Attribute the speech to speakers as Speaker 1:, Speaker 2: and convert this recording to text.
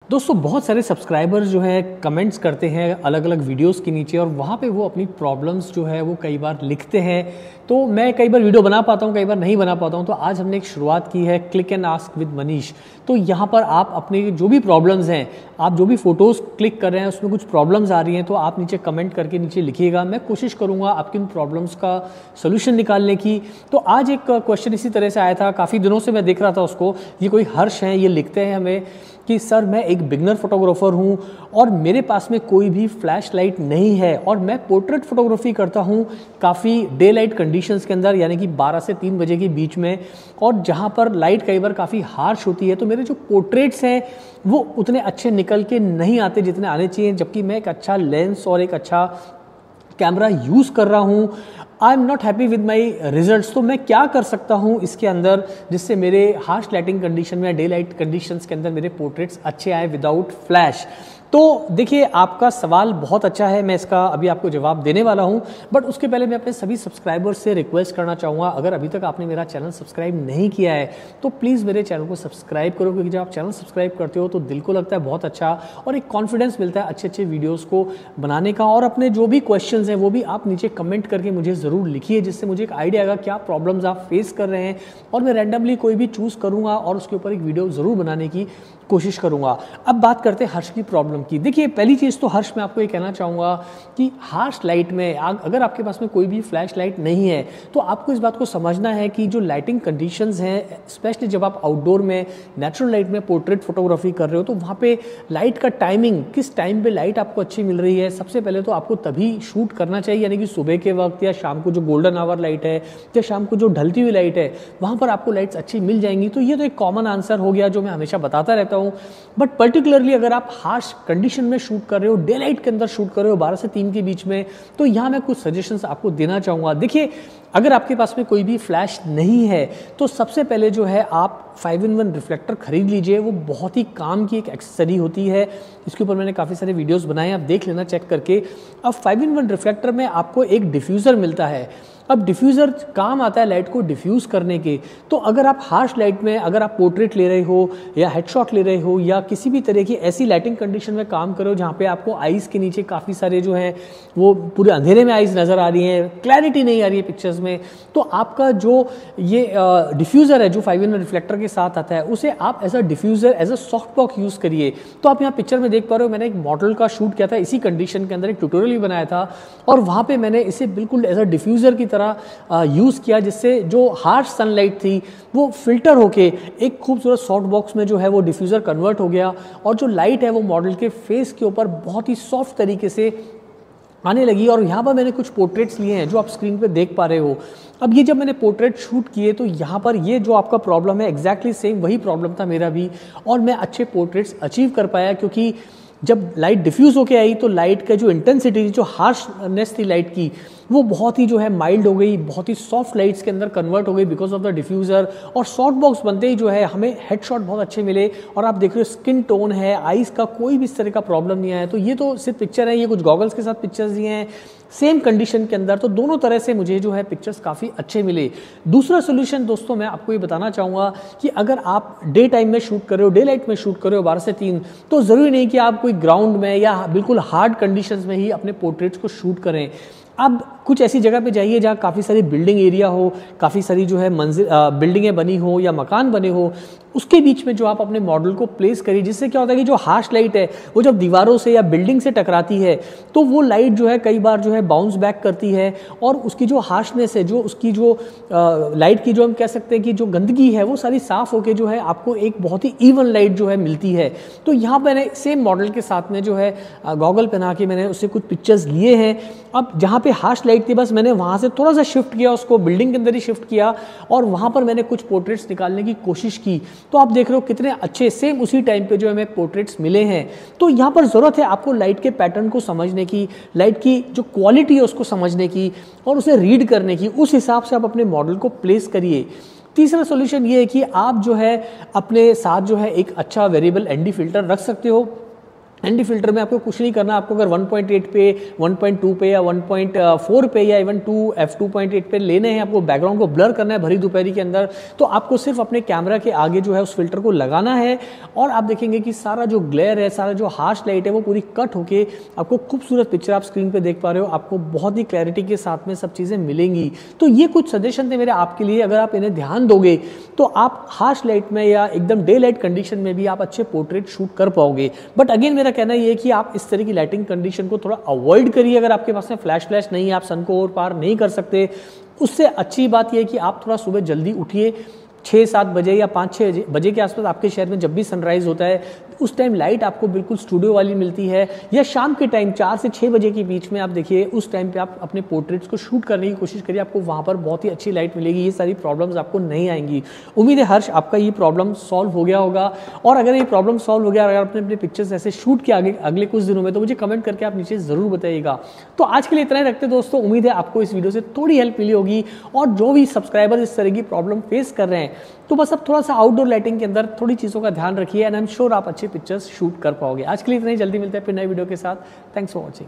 Speaker 1: दोस्तों बहुत सारे सब्सक्राइबर्स जो है कमेंट्स करते हैं अलग अलग वीडियोस के नीचे और वहाँ पे वो अपनी प्रॉब्लम्स जो है वो कई बार लिखते हैं। तो मैं कई बार वीडियो बना पाता हूँ, कई बार नहीं बना पाता हूँ। तो आज हमने एक शुरुआत की है click and ask with Manish. तो यहाँ पर आप अपने जो भी प्रॉब्लम्स हैं, आप जो भी फोटोज़ क्लिक कर रहे हैं उसमें कुछ प्रॉब्लम्स आ रही हैं तो आप नीचे कमेंट करके नीचे लिखिएगा। मैं कोशिश करूँगा आपकी उन प्रॉब्लम्स का सोल्यूशन निकालने की। तो आज एक क्वेश्चन इसी तरह से आया था, काफ़ी दिनों से मैं देख रहा था उसको। ये कोई हर्ष है, ये लिखते हैं हमें कि सर मैं एक बिगनर फोटोग्राफर हूँ और मेरे पास में कोई भी फ्लैश लाइट नहीं है और मैं पोर्ट्रेट फोटोग्राफी करता हूँ काफ़ी डे लाइट कंडीशंस के अंदर, यानी कि 12 से 3 बजे के बीच में, और जहाँ पर लाइट कई बार काफ़ी हार्श होती है। तो मेरे जो पोर्ट्रेट्स हैं वो उतने अच्छे निकल के नहीं आते जितने आने चाहिए, जबकि मैं एक अच्छा लेंस और एक अच्छा कैमरा यूज़ कर रहा हूँ। I am not happy with my results. तो मैं क्या कर सकता हूँ इसके अंदर जिससे मेरे हार्श लाइटिंग कंडीशन में, डे लाइट कंडीशंस के अंदर मेरे पोर्ट्रेट्स अच्छे आए विदाउट फ्लैश। तो देखिए, आपका सवाल बहुत अच्छा है, मैं इसका अभी आपको जवाब देने वाला हूं। बट उसके पहले मैं अपने सभी सब्सक्राइबर्स से रिक्वेस्ट करना चाहूँगा, अगर अभी तक आपने मेरा चैनल सब्सक्राइब नहीं किया है तो प्लीज़ मेरे चैनल को सब्सक्राइब करो, क्योंकि जब आप चैनल सब्सक्राइब करते हो तो दिल को लगता है बहुत अच्छा और एक कॉन्फिडेंस मिलता है अच्छे अच्छे वीडियोज़ को बनाने का। और अपने जो भी क्वेश्चन हैं वो भी आप नीचे कमेंट करके मुझे ज़रूर लिखिए, जिससे मुझे एक आइडिया आएगा क्या प्रॉब्लम्स आप फेस कर रहे हैं, और मैं रैंडमली कोई भी चूज़ करूँगा और उसके ऊपर एक वीडियो ज़रूर बनाने की कोशिश करूँगा। अब बात करते हैं हर्ष की प्रॉब्लम की। देखिए, पहली चीज़ तो हर्ष मैं आपको ये कहना चाहूँगा कि हार्श लाइट में अगर आपके पास में कोई भी फ्लैश लाइट नहीं है तो आपको इस बात को समझना है कि जो लाइटिंग कंडीशंस हैं, स्पेशली जब आप आउटडोर में नेचुरल लाइट में पोर्ट्रेट फोटोग्राफी कर रहे हो, तो वहाँ पे लाइट का टाइमिंग, किस टाइम पे लाइट आपको अच्छी मिल रही है, सबसे पहले तो आपको तभी शूट करना चाहिए, यानी कि सुबह के वक्त या शाम को जो गोल्डन आवर लाइट है या शाम को जो ढलती हुई लाइट है वहाँ पर आपको लाइट्स अच्छी मिल जाएंगी। तो ये तो एक कॉमन आंसर हो गया जो मैं हमेशा बताता रहता हूँ। बट पर्टिकुलरली अगर आप हार्श कंडीशन में शूट कर रहे हो, डे लाइट के अंदर शूट कर रहे हो 12 से 3 के बीच में, तो यहाँ मैं कुछ सजेशंस आपको देना चाहूँगा। देखिए, अगर आपके पास में कोई भी फ्लैश नहीं है तो सबसे पहले जो है आप 5-in-1 रिफ्लेक्टर खरीद लीजिए। वो बहुत ही काम की एक एक्सेसरी होती है, इसके ऊपर मैंने काफ़ी सारे वीडियोस बनाए, आप देख लेना चेक करके। अब 5-in-1 रिफ्लेक्टर में आपको एक डिफ्यूज़र मिलता है। अब डिफ्यूज़र काम आता है लाइट को डिफ्यूज़ करने के। तो अगर आप हार्श लाइट में, अगर आप पोर्ट्रेट ले रहे हो या हेडशॉट ले रहे हो या किसी भी तरह की ऐसी लाइटिंग कंडीशन में काम कर रहे हो जहाँ पे आपको आइज़ के नीचे काफ़ी सारे जो है वो पूरे अंधेरे में आइज़ नज़र आ रही हैं, क्लैरिटी नहीं आ रही है पिक्चर्स में, तो आपका जो ये डिफ्यूज़र है जो 5-in-1 रिफ्लेक्टर के साथ आता है, उसे आप as a diffuser, as a soft box use करिए। तो आप यहाँ पिक्चर में देख पा रहे हो, मैंने एक मॉडल का शूट किया था इसी कंडीशन के अंदर, एक ट्यूटोरियल भी बनाया था और वहाँ पे मैंने इसे बिल्कुल एज अ डिफ्यूज़र की तरह यूज़ किया, जिससे जो हार्श सनलाइट थी वो फिल्टर होके एक खूबसूरत सॉफ्ट बॉक्स में जो है वो डिफ्यूज़र कन्वर्ट हो गया और जो लाइट है वो मॉडल के फेस के ऊपर बहुत ही सॉफ्ट तरीके से आने लगी। और यहाँ पर मैंने कुछ पोर्ट्रेट्स लिए हैं जो आप स्क्रीन पे देख पा रहे हो। अब ये जब मैंने पोर्ट्रेट शूट किए तो यहाँ पर ये जो आपका प्रॉब्लम है एग्जैक्टली सेम वही प्रॉब्लम था मेरा भी, और मैं अच्छे पोर्ट्रेट्स अचीव कर पाया, क्योंकि जब लाइट डिफ्यूज़ होके आई तो लाइट का जो इंटेंसिटी थी, जो हार्शनेस थी लाइट की, वो बहुत ही जो है माइल्ड हो गई, बहुत ही सॉफ्ट लाइट्स के अंदर कन्वर्ट हो गई बिकॉज ऑफ द डिफ्यूज़र। और सॉफ्ट बॉक्स बनते ही जो है हमें हेडशॉट बहुत अच्छे मिले। और आप देख रहे हो स्किन टोन है, आइज़ का कोई भी इस तरह का प्रॉब्लम नहीं आया। तो ये तो सिर्फ पिक्चर है, ये कुछ गॉगल्स के साथ पिक्चर्स दिए हैं सेम कंडीशन के अंदर, तो दोनों तरह से मुझे जो है पिक्चर्स काफ़ी अच्छे मिले। दूसरा सोल्यूशन दोस्तों मैं आपको ये बताना चाहूँगा कि अगर आप डे टाइम में शूट कर रहे हो, डे लाइट में शूट कर रहे हो 12 से 3, तो ज़रूरी नहीं कि आप कोई ग्राउंड में या बिल्कुल हार्ड कंडीशंस में ही अपने पोर्ट्रेट्स को शूट करें। अब कुछ ऐसी जगह पे जाइए जहाँ काफ़ी सारी बिल्डिंग एरिया हो, काफ़ी सारी जो है बिल्डिंगें बनी हो या मकान बने हो, उसके बीच में जो आप अपने मॉडल को प्लेस करिए, जिससे क्या होता है कि जो हार्श लाइट है वो जब दीवारों से या बिल्डिंग से टकराती है तो वो लाइट जो है कई बार जो है बाउंस बैक करती है और उसकी जो हार्शनेस है, जो उसकी जो लाइट की जो हम कह सकते हैं कि जो गंदगी है वो सारी साफ़ होके जो है आपको एक बहुत ही इवन लाइट जो है मिलती है। तो यहाँ मैंने सेम मॉडल के साथ में जो है गॉगल पहना के मैंने उससे कुछ पिक्चर्स लिए हैं। अब जहाँ पे हार्श लाइट थी बस मैंने वहाँ से थोड़ा सा शिफ्ट किया, उसको बिल्डिंग के अंदर ही शिफ्ट किया और वहाँ पर मैंने कुछ पोर्ट्रेट्स निकालने की कोशिश की। तो आप देख रहे हो कितने अच्छे सेम उसी टाइम पे जो हमें पोर्ट्रेट्स मिले हैं। तो यहाँ पर ज़रूरत है आपको लाइट के पैटर्न को समझने की, लाइट की जो क्वालिटी है उसको समझने की और उसे रीड करने की, उस हिसाब से आप अपने मॉडल को प्लेस करिए। तीसरा सॉल्यूशन ये है कि आप जो है अपने साथ जो है एक अच्छा वेरिएबल एनडी फिल्टर रख सकते हो। एनडी फिल्टर में आपको कुछ नहीं करना। आपको अगर 1.8 पे, 1.2 पे या 1.4 पे या इवन f2.8 पे लेने हैं, आपको बैकग्राउंड को ब्लर करना है भरी दोपहरी के अंदर, तो आपको सिर्फ अपने कैमरा के आगे जो है उस फिल्टर को लगाना है और आप देखेंगे कि सारा जो ग्लेयर है, सारा जो हार्श लाइट है वो पूरी कट होके आपको खूबसूरत पिक्चर आप स्क्रीन पे देख पा रहे हो। आपको बहुत ही क्लैरिटी के साथ में सब चीज़ें मिलेंगी। तो ये कुछ सजेशन थे मेरे आपके लिए। अगर आप इन्हें ध्यान दोगे तो आप हार्श लाइट में या एकदम डे लाइट कंडीशन में भी आप अच्छे पोर्ट्रेट शूट कर पाओगे। बट अगेन मेरा कहना ये है कि आप इस तरह की लाइटिंग कंडीशन को थोड़ा अवॉइड करिए। अगर आपके पास में फ्लैश नहीं है, आप सन को और पार नहीं कर सकते, उससे अच्छी बात यह है कि आप थोड़ा सुबह जल्दी उठिए, 6-7 बजे या 5-6 बजे के आसपास आपके शहर में जब भी सनराइज होता है उस टाइम लाइट आपको बिल्कुल स्टूडियो वाली मिलती है, या शाम के टाइम 4 से 6 बजे के बीच में आप देखिए उस टाइम पे आप अपने पोर्ट्रेट्स को शूट करने की कोशिश करिए। आपको वहाँ पर बहुत ही अच्छी लाइट मिलेगी, ये सारी प्रॉब्लम्स आपको नहीं आएंगी। उम्मीद है हर्ष आपका ये प्रॉब्लम सॉल्व हो गया होगा, और अगर ये प्रॉब्लम सॉल्व हो गया, अगर आपने अपने पिक्चर्स ऐसे शूट किया अगले कुछ दिनों में, तो मुझे कमेंट करके आप नीचे ज़रूर बताइएगा। तो आज के लिए इतना ही रखते दोस्तों। उम्मीद है आपको इस वीडियो से थोड़ी हेल्प मिली होगी, और जो भी सब्सक्राइबर इस तरह की प्रॉब्लम फेस कर रहे हैं तो बस अब थोड़ा सा आउटडोर लाइटिंग के अंदर थोड़ी चीज़ों का ध्यान रखिए, एंड आई एम श्योर आप अच्छे पिक्चर्स शूट कर पाओगे। आज के लिए इतना ही, जल्दी मिलते हैं फिर नए वीडियो के साथ। Thanks for watching.